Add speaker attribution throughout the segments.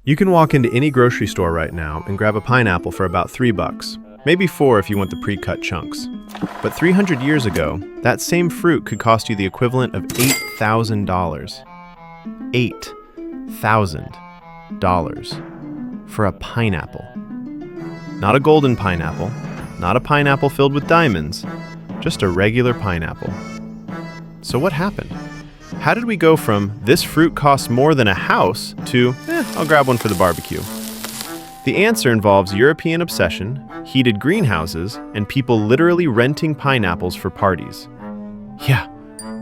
Speaker 1: You can walk into any grocery store right now and grab a pineapple for about $3, maybe 4 if you want the pre-cut chunks. But 300 years ago, that same fruit could cost you the equivalent of $8,000. $8,000 for a pineapple. Not a golden pineapple, not a pineapple filled with diamonds, just a regular pineapple. So what happened? How did we go from this fruit costs more than a house to, I'll grab one for the barbecue? The answer involves European obsession, heated greenhouses, and people literally renting pineapples for parties. Yeah,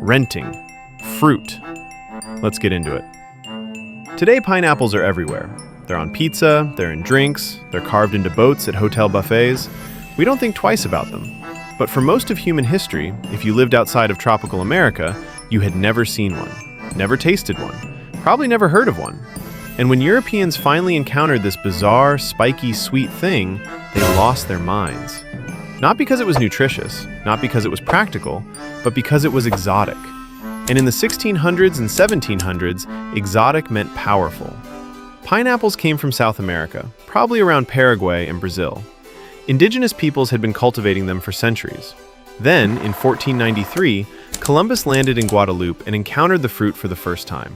Speaker 1: renting. Fruit. Let's get into it. Today, pineapples are everywhere. They're on pizza, they're in drinks, they're carved into boats at hotel buffets. We don't think twice about them. But for most of human history, if you lived outside of tropical America, you had never seen one, never tasted one, probably never heard of one. And when Europeans finally encountered this bizarre, spiky, sweet thing, they lost their minds. Not because it was nutritious, not because it was practical, but because it was exotic. And in the 1600s and 1700s, exotic meant powerful. Pineapples came from South America, probably around Paraguay and Brazil. Indigenous peoples had been cultivating them for centuries. Then, in 1493, Columbus landed in Guadeloupe and encountered the fruit for the first time.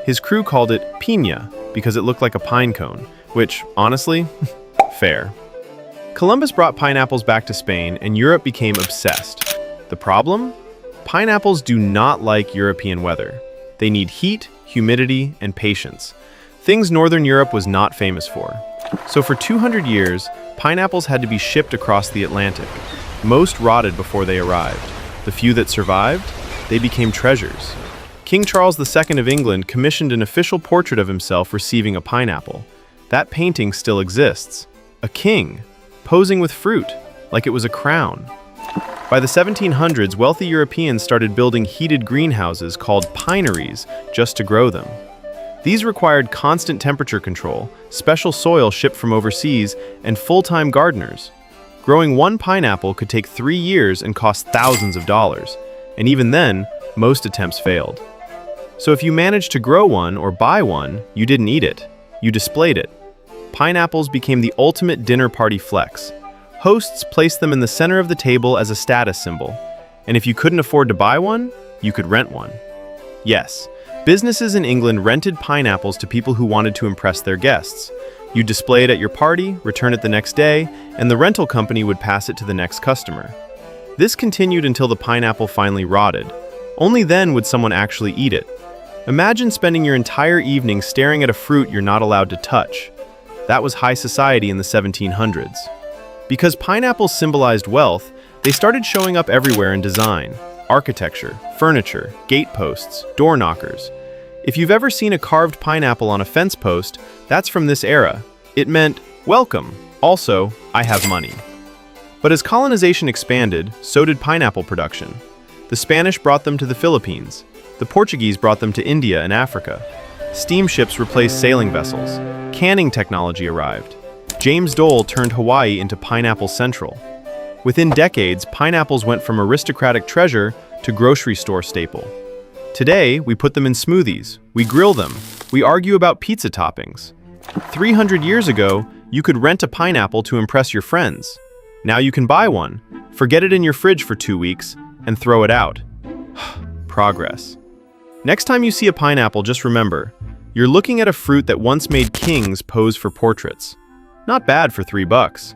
Speaker 1: His crew called it piña because it looked like a pine cone, which, honestly, fair. Columbus brought pineapples back to Spain and Europe became obsessed. The problem? Pineapples do not like European weather. They need heat, humidity, and patience. Things Northern Europe was not famous for. So for 200 years, pineapples had to be shipped across the Atlantic. Most rotted before they arrived. The few that survived, they became treasures. King Charles II of England commissioned an official portrait of himself receiving a pineapple. That painting still exists. A king, posing with fruit, like it was a crown. By the 1700s, wealthy Europeans started building heated greenhouses called pineries just to grow them. These required constant temperature control, special soil shipped from overseas, and full-time gardeners. Growing one pineapple could take 3 years and cost thousands of dollars, and even then, most attempts failed. So if you managed to grow one or buy one, you didn't eat it, you displayed it. Pineapples became the ultimate dinner party flex. Hosts placed them in the center of the table as a status symbol, and if you couldn't afford to buy one, you could rent one. Yes, businesses in England rented pineapples to people who wanted to impress their guests. You'd display it at your party, return it the next day, and the rental company would pass it to the next customer. This continued until the pineapple finally rotted. Only then would someone actually eat it. Imagine spending your entire evening staring at a fruit you're not allowed to touch. That was high society in the 1700s. Because pineapples symbolized wealth, they started showing up everywhere in design, architecture, furniture, gate posts, door knockers. If you've ever seen a carved pineapple on a fence post, that's from this era. It meant, welcome, also, I have money. But as colonization expanded, so did pineapple production. The Spanish brought them to the Philippines. The Portuguese brought them to India and Africa. Steamships replaced sailing vessels. Canning technology arrived. James Dole turned Hawaii into Pineapple Central. Within decades, pineapples went from aristocratic treasure to grocery store staple. Today, we put them in smoothies, we grill them, we argue about pizza toppings. 300 years ago, you could rent a pineapple to impress your friends. Now you can buy one, forget it in your fridge for 2 weeks, and throw it out. Progress. Next time you see a pineapple, just remember, you're looking at a fruit that once made kings pose for portraits. Not bad for $3.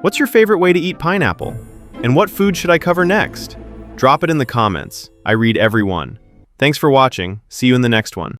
Speaker 1: What's your favorite way to eat pineapple? And what food should I cover next? Drop it in the comments. I read every one. Thanks for watching. See you in the next one.